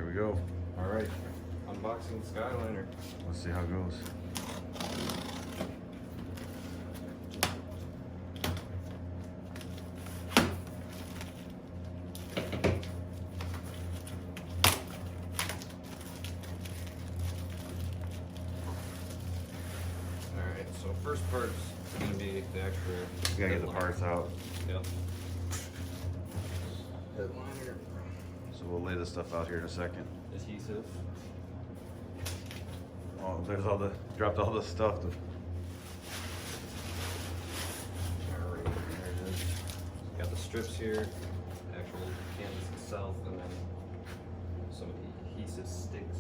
we go. All right, unboxing Skyliner. Let's see how it goes. All right, so first part's gonna be the extra. We gotta get the parts out. Yep. Headliner. So we'll lay this stuff out here in a second. Adhesive. Oh, there's all the, dropped all the stuff. Alright, there it is. Got the strips here, actual canvas itself, and then some adhesive sticks.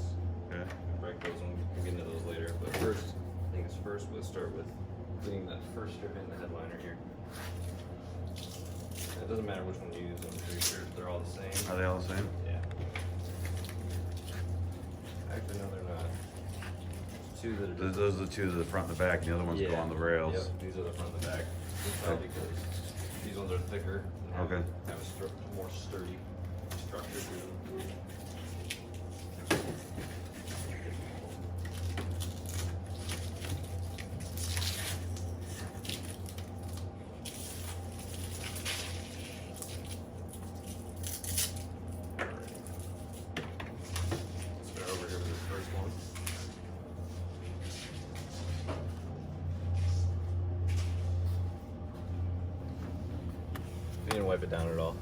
Okay. Break those and we'll get into those later. But first, I think it's first we'll start with putting that first strip in the headliner here. And it doesn't matter which one you use, I'm pretty sure they're all the same. Are they all the same? Yeah. Actually, no, they're not. Two that are Those are the two, the front and the back, and the other ones go on the rails. Yep, these are the front and the back. It's probably because these ones are thicker and Okay. have a more sturdy structure to them. Start over here with the first one. You didn't wipe it down at all.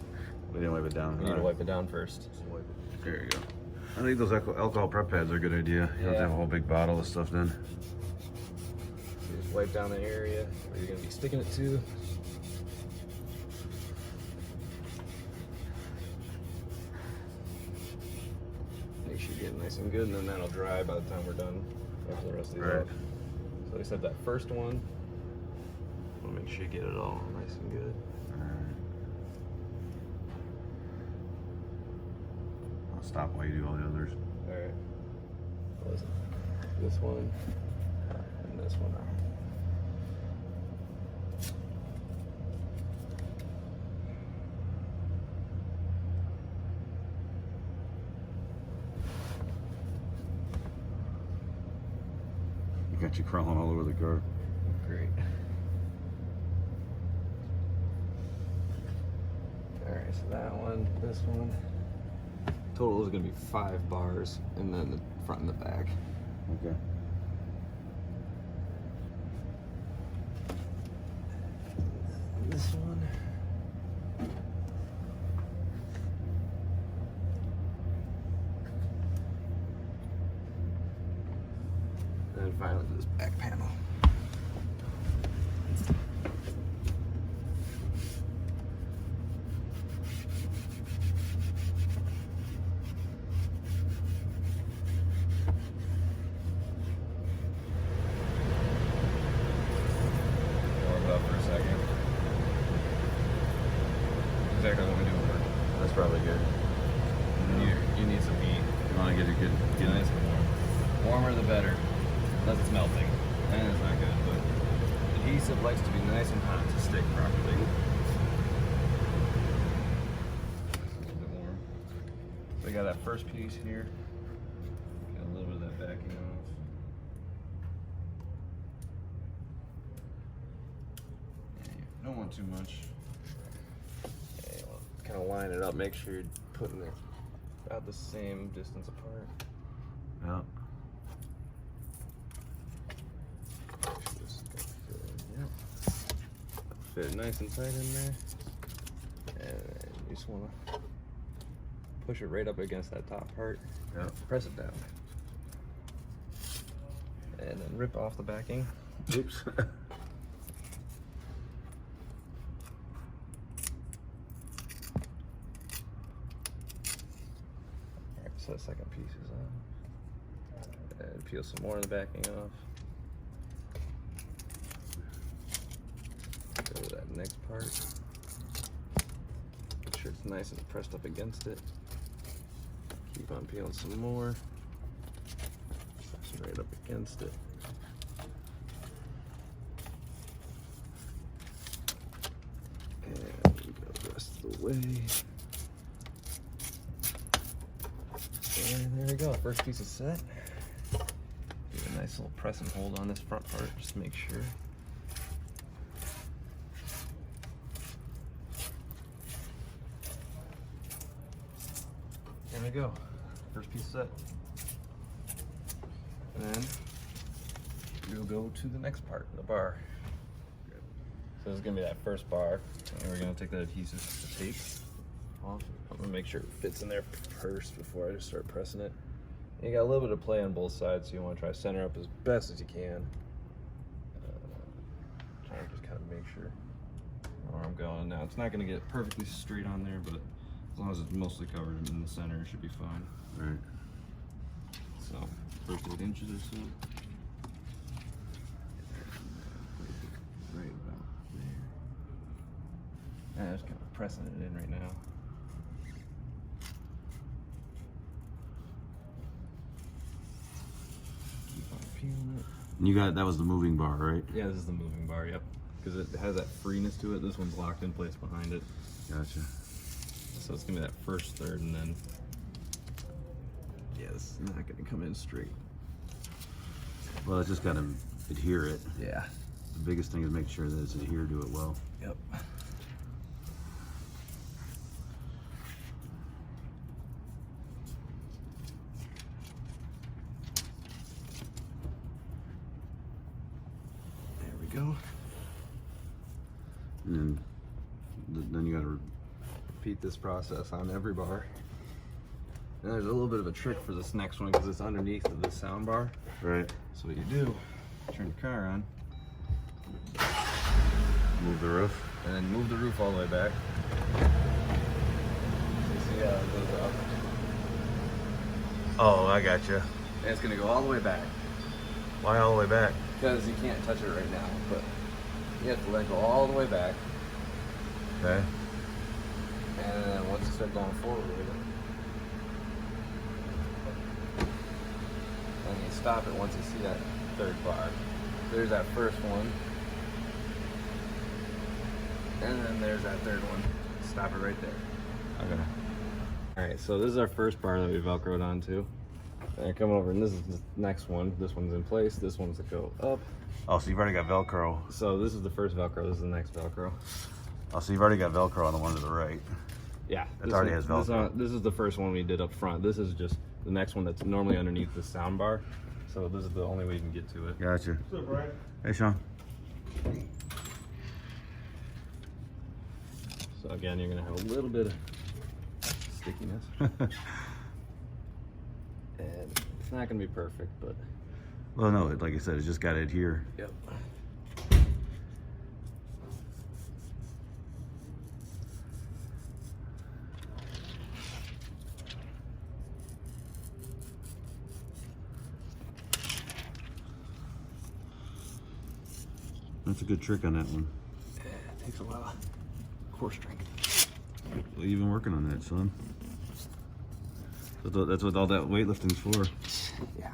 We didn't wipe it down. You need to wipe it down first. There you go. I think those alcohol prep pads are a good idea. You don't have to have a whole big bottle of stuff then. You just wipe down the area where you're going to be sticking it to. Make sure you get it nice and good, and then that'll dry by the time we're done. After the rest of these Right. off. So we said that first one. We'll make sure you get it all nice and good. I'll stop while you do all the others. Alright. This one and this one. You got you crawling all over the car. Great. Alright, so that one, this one. Total is going to be 5 bars, and then the front and the back. Okay. This one. And finally this back panel. Exactly what we do. That's probably good. You need some heat. You want to get it good. Get nice and warm. Warmer the better. Unless it's melting. Then it's not good. But adhesive likes to be nice and hot to stick properly. A little bit warm. So we got that first piece here. Got a little bit of that backing off. Yeah, don't want too much. Kind of line it up, make sure you're putting it about the same distance apart. Yeah. Fit it nice and tight in there. And you just want to push it right up against that top part. Yeah. Press it down. And then rip off the backing. Oops. So the second piece is on. And peel some more of the backing off. Go to that next part. Make sure it's nice and pressed up against it. Keep on peeling some more. Press right up against it. And we go the rest of the way. And there we go, first piece is set. Give a nice little press and hold on this front part, just to make sure. There we go, first piece set. And then we'll go to the next part, the bar. So this is gonna be that first bar, and we're gonna take that adhesive tape off. I'm gonna make sure it fits in there first before I just start pressing it. And you got a little bit of play on both sides, so you wanna try to center up as best as you can. Trying to just kind of make sure where I'm going now. It's not gonna get perfectly straight on there, but as long as it's mostly covered in the center, it should be fine. Right. So, first 8 inches or so. Right about there. I'm just kind of pressing it in right now. Keep on peeling it. And you got, that was the moving bar, right? Yeah, this is the moving bar, yep. Because it has that freeness to it. This one's locked in place behind it. Gotcha. So it's gonna be that first third, and then yeah, this is not gonna come in straight. Well, it's just got to adhere it. Yeah. The biggest thing is make sure that it's adhered to it well. Yep. There we go. And then you got to Repeat this process on every bar. And there's a little bit of a trick for this next one because it's underneath of this sound bar. right. So what you do, turn the car on, Move the roof. and then move the roof all the way back. You see how it goes up? Oh, I got you. And it's gonna go all the way back. Why all the way back? Because you can't touch it right now, but you have to let go all the way back. Okay. And then once you start going forward with it, and you stop it once you see that third bar. There's that first one. And then there's that third one. Stop it right there. Okay. Alright, so this is our first bar that we velcroed onto. And come over, and this is the next one. This one's in place, this one's to go up. Oh, so you've already got Velcro. So this is the first Velcro, this is the next Velcro. Oh, so you've already got Velcro on the one to the right. Yeah. It already has Velcro. This is the first one we did up front. This is just the next one that's normally underneath the sound bar. So this is the only way you can get to it. Gotcha. What's up, Brian? Hey, Sean. So again, you're gonna have a little bit of stickiness. And it's not gonna be perfect, but Well, no, like I said, it's just got to adhere. yep. That's a good trick on that one. It takes a lot of core strength. Well, you've been working on that, son. That's what all that weightlifting's for. Yeah.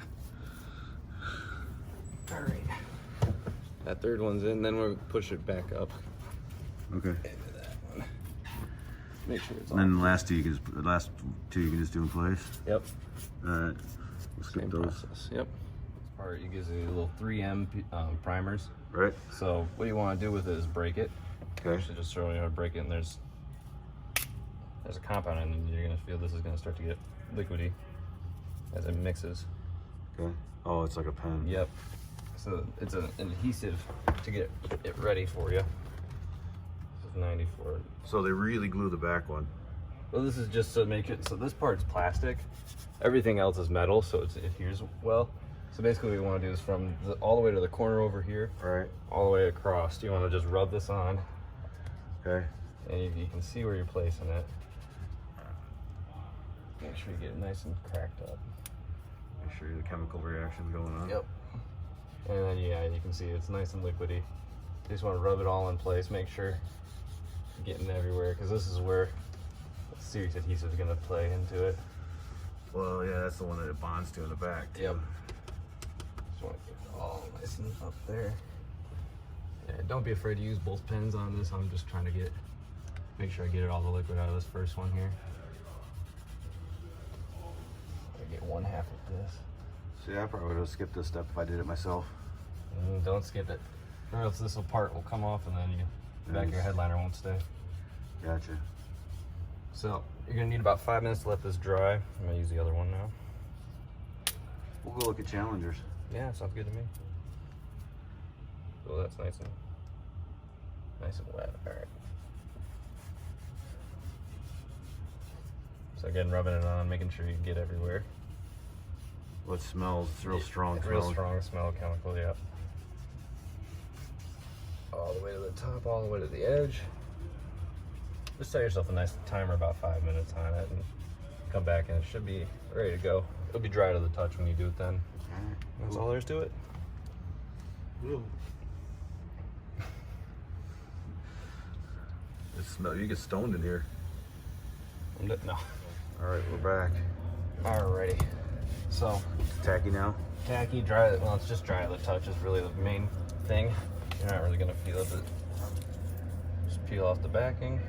All right. That third one's in, then we'll push it back up Okay. into that one. Make sure it's And all. then the last two you can just do in place. Yep. All right. We'll skip Same those. process. Yep. This part, it gives you little 3M primers. Right. So what you want to do with it is break it. Okay. Actually, just showing you how to break it, and there's a compound in it, and you're gonna feel this is gonna start to get liquidy as it mixes. Okay. Oh, it's like a pen. Yep. So it's an adhesive to get it ready for you. This is 94. So they really glue the back one. Well, this is just to make it so this part's plastic. Everything else is metal, so it adheres well. So basically, what you want to do is from all the way to the corner over here, Right. all the way across. You want to just rub this on, Okay. and you can see where you're placing it. Make sure you get it nice and cracked up. Make sure the chemical reaction's going on. Yep. And then yeah, you can see it's nice and liquidy. You just want to rub it all in place. Make sure you're getting everywhere, because this is where the serious adhesive is going to play into it. Well, yeah, that's the one that it bonds to in the back, too. Yep. Just want to get it all nice and up there. Yeah, don't be afraid to use both pens on this. I'm just trying to make sure I get all the liquid out of this first one here. one half of this. See, I probably would have skipped this step if I did it myself. Don't skip it, or else this part will come off and then the back of your headliner won't stay. Gotcha. So you're gonna need about 5 minutes to let this dry. I'm gonna use the other one now. We'll go look at Challengers. Yeah, sounds good to me. So that's nice and wet. All right. So again, rubbing it on, making sure you get everywhere. What smells? It's real strong. Real strong smell, chemical, yeah. All the way to the top, all the way to the edge. Just set yourself a nice timer, about 5 minutes on it, and come back and it should be ready to go. It'll be dry to the touch when you do it then. All right. That's all there is to it. Ooh. It smell. You get stoned in here. No. All right, we're back. Alrighty. So, It's tacky now. tacky, dry, well, it's just dry to the touch is really the main thing. You're not really gonna feel it. Just peel off the backing.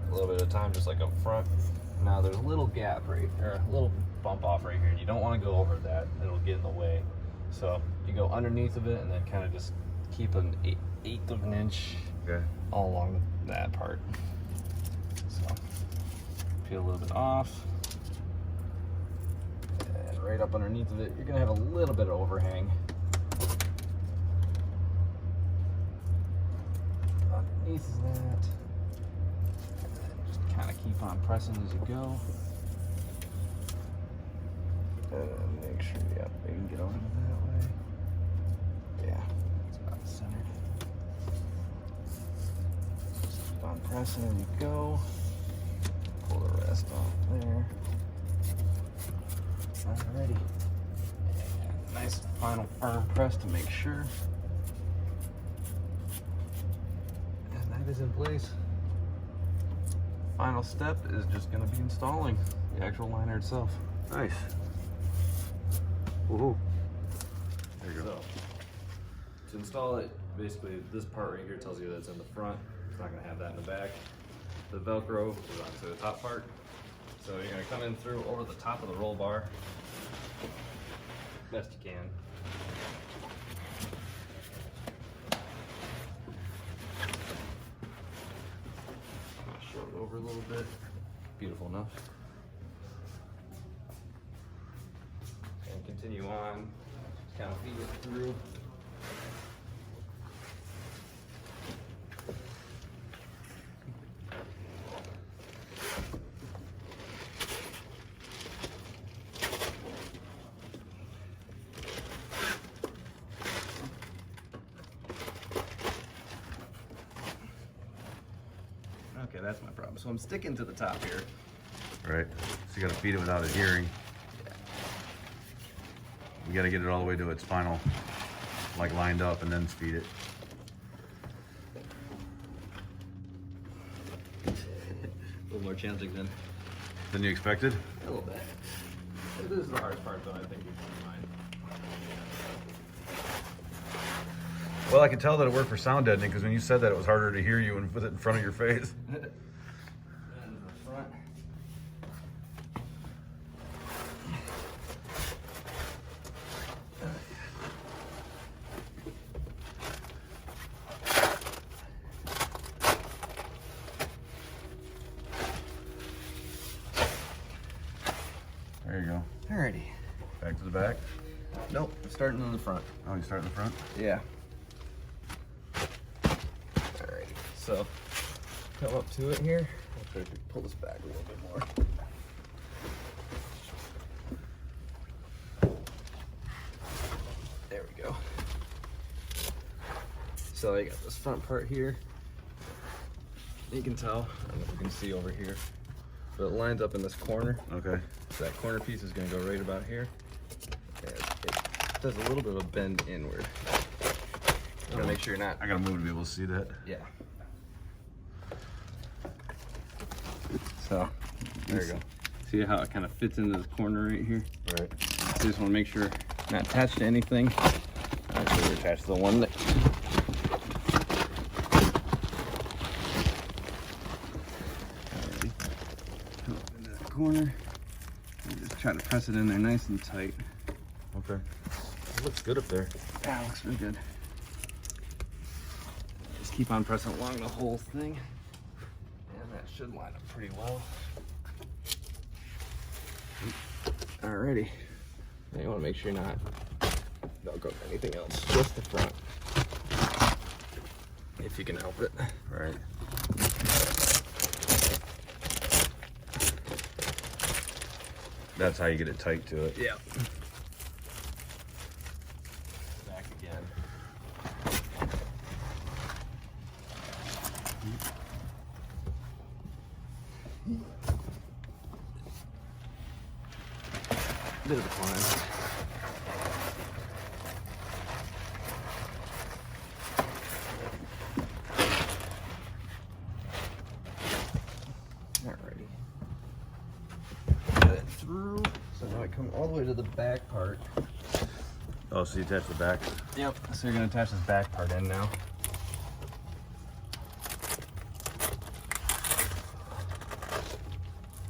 A little bit of time, just like up front. Now there's a little gap right, or a little bump off right here. And you don't want to go over that; it'll get in the way. So you go underneath of it, and then kind of just keep an eighth of an inch all along that part. So peel a little bit off, and right up underneath of it, you're gonna have a little bit of overhang. Underneath that. Kind of keep on pressing as you go. And make sure, yeah, you can get over that way. Yeah, it's about centered. Just keep on pressing as you go. Pull the rest off there. Alrighty. And nice final firm press to make sure. And that is in place. Final step is just going to be installing the actual liner itself. Nice. Woohoo. There you go. So, to install it, basically this part right here tells you that it's in the front. It's not going to have that in the back. The Velcro is onto the top part. So you're going to come in through over the top of the roll bar, best you can. Show it over a little bit. Beautiful enough. And continue on. Just kind of feed it through. Okay, that's my problem. So I'm sticking to the top here. Right. So you got to feed it without adhering. You got to get it all the way to its final, like lined up, and then feed it. A little more challenging Than you expected? a little bit. This is the hardest part, though. I think you can mind. Well, I could tell that it worked for sound deadening because when you said that, it was harder to hear you with it in front of your face. And the front. There you go. Alrighty. Back to the back. Nope, starting in the front. Oh, you start in the front? Yeah. Alrighty. So come up to it here. I'll try to pull this back a little bit more. There we go. So I got this front part here. You can tell, I don't know if you can see over here, but it lines up in this corner. Okay. So that corner piece is going to go right about here. And it does a little bit of a bend inward. You want to make sure you're not. I got to move to be able to see that. Yeah. So there you go. See how it kind of fits into this corner right here? Right. So you just want to make sure it's not attached to anything. Actually, we're attached to the one that. corner. And just try to press it in there nice and tight. Okay. It looks good up there. Yeah, it looks really good. Just keep on pressing along the whole thing. And that should line up pretty well. Alrighty. Now you want to make sure you're not velcro anything else, just the front. If you can help it. Right. That's how you get it tight to it. Yeah. Back again. Bit of a climb. Alrighty. Get it through. So now I come all the way to the back part. Oh, so you attach the back? Yep. So you're gonna attach this back part in now.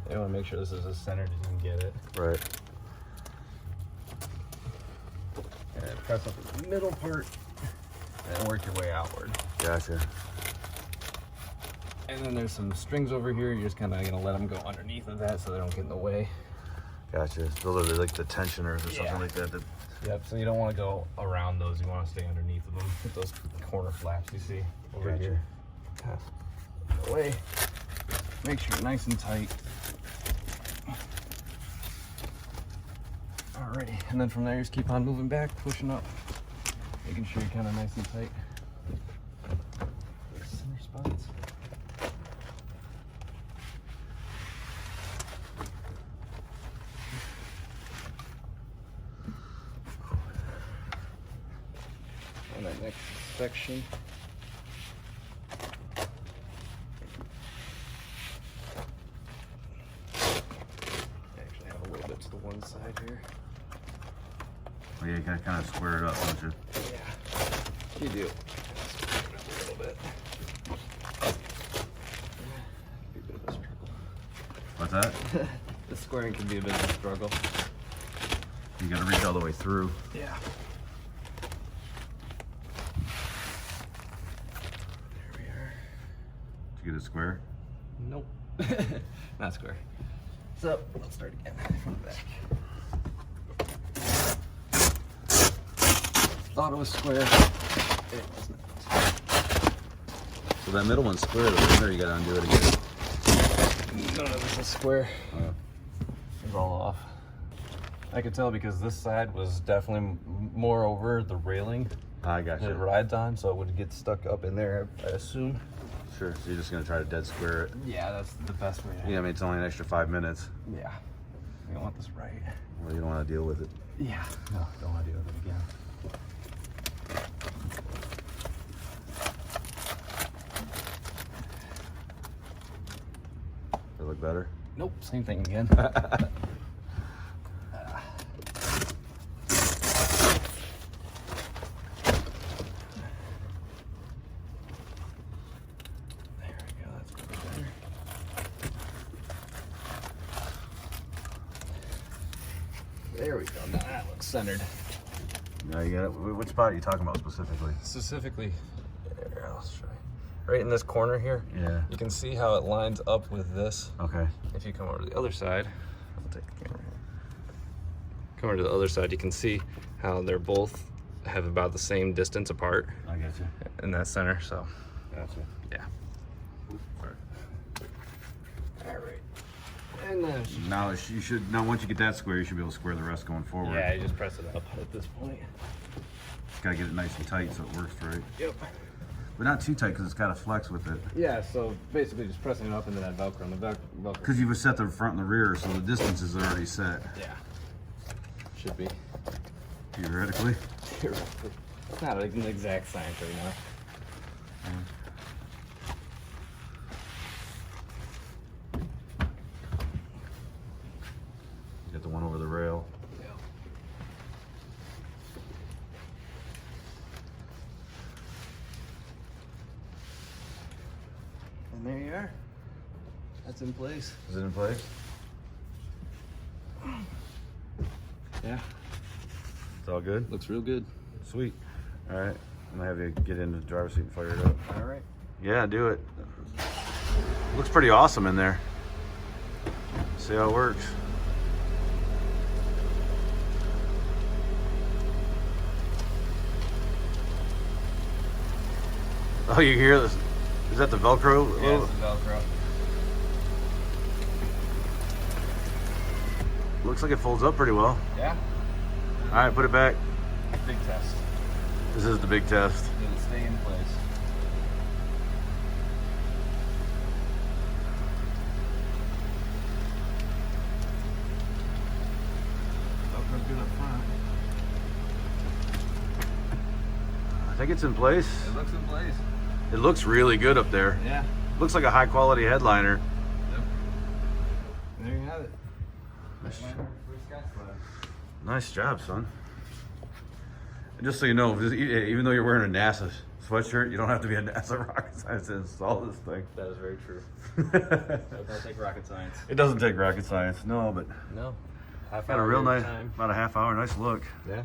You want to make sure this is as centered as you can get it. Right. And press up the middle part and work your way outward. Gotcha. And then there's some strings over here. You're just kind of gonna let them go underneath of that so they don't get in the way. Gotcha. Those are like the tensioners or something Yeah. like that. Yep, so you don't want to go around those. You want to stay underneath of them with those corner flaps you see over Gotcha. here. Kind of away. Make sure you're nice and tight. Alrighty, and then from there, just keep on moving back, pushing up, making sure you're kind of nice and tight. Center spots. On that next section. Actually have a little bit to the one side here. Well, yeah, you gotta kind of square it up, don't you? Yeah, you do. Square it up a little bit. Be a bit of a struggle. What's that? The squaring can be a bit of a struggle. You gotta reach all the way through. Yeah. There we are. Did you get it square? Nope. Not square. So let's start again from the back. Thought it was square. It was not. So that middle one's square, the center you gotta undo it again. None of this is square. It's all off. I could tell because this side was definitely more over the railing I that it gotcha. rides on, so it would get stuck up in there, I assume. Sure, so you're just gonna try to dead square it. Yeah, that's the best way. Yeah, I mean, it's only an extra 5 minutes. Yeah. You don't want this right. Well, you don't wanna deal with it. Yeah. No, don't want to do it again. Does it look better? Nope, same thing again. There we go, that's a bit better. There we go, now that looks centered. Now you got it. Which spot are you talking about specifically? Specifically, here, I'll show you. Right in this corner here, Yeah. you can see how it lines up with this. Okay. If you come over to the other side, I'll take the camera here. Come over to the other side, you can see how they're both have about the same distance apart I got you. in that center, so Gotcha. yeah. All right. And then, Now you should. Now once you get that square, you should be able to square the rest going forward. yeah, you just press it up at this point. Gotta get it nice and tight so it works right. Yep. But not too tight because it's got to flex with it. Yeah, so basically just pressing it up into that Velcro. And the Velcro. Because you've set the front and the rear, so the distances are already set. Yeah. Should be. Theoretically. It's not like an exact science right now. You got the one over the rail. Yeah. And there you are. That's in place. Is it in place? Yeah. It's all good? Looks real good. Sweet. All right. I'm gonna have you get into the driver's seat and fire it up. All right. Yeah, do it. Looks pretty awesome in there. See how it works. Oh, you hear this? Is that the Velcro? Yeah, it's the Velcro. Looks like it folds up pretty well. Yeah. All right, put it back. Big test. This is the big test. Did it stay in place? Velcro's good up front. I think it's in place. It looks in place. It looks really good up there. Yeah. Looks like a high quality headliner. Yep. There you have it. Nice job, son. And just so you know, even though you're wearing a NASA sweatshirt, you don't have to be a NASA rocket scientist to install this thing. That is very true. It doesn't take rocket science. It doesn't take rocket science, no, but No. got a real nice, about a half hour, nice look. Yeah.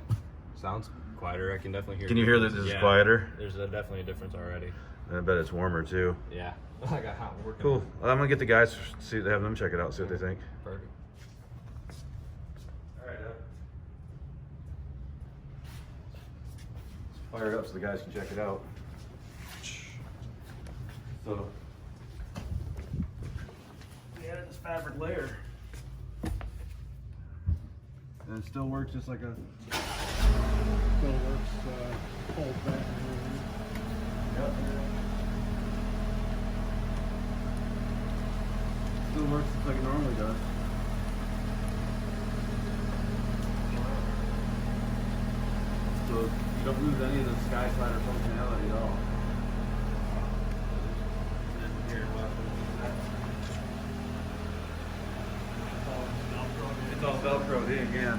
Sounds quieter. I can definitely hear. Can you hear that this is quieter? There's definitely a difference already. I bet it's warmer too. Yeah. I got hot working. Cool. I'm gonna get the guys, have them check it out, see what they think. Perfect. All right, fire it up so the guys can check it out. So, we added this fabric layer. And it still works just like a... Still works, hold back and everything. Yep. Still works just like it normally does. So you don't lose any of the sky slider functionality at all. It's all Velcroed in, yeah.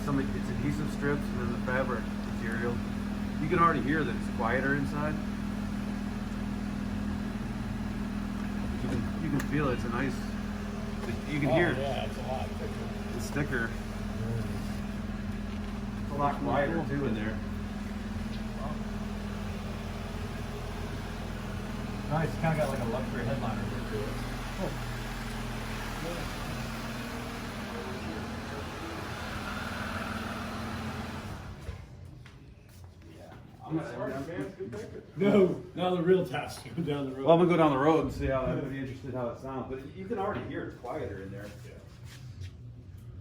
It's adhesive strips and then the fabric material. You can already hear that it's quieter inside. You can feel it. It's a nice. You can hear. Yeah, it's a lot thicker. It's thicker. It's a lot quieter too in there. Nice. It's kind of got like a luxury headliner look to it. Oh. No, now the real test. Go down the road. Well, I'm gonna go down the road and see how. I'd be interested how it sounds, but you can already hear it's quieter in there.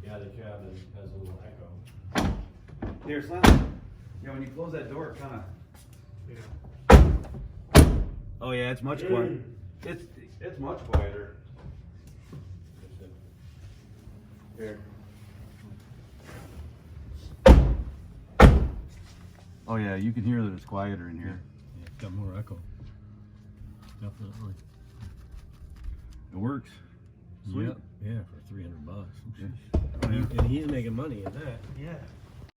Yeah, the cabin has a little echo. Here, it's not. Yeah, when you close that door, it kind of. Yeah. Oh yeah, it's much quieter. It's much quieter. Here. Oh yeah, you can hear that it's quieter in here. Yeah, it's got more echo. Definitely. It works. Sweet. Yep. Yeah, for $300. Yeah. And he's making money in that. Yeah.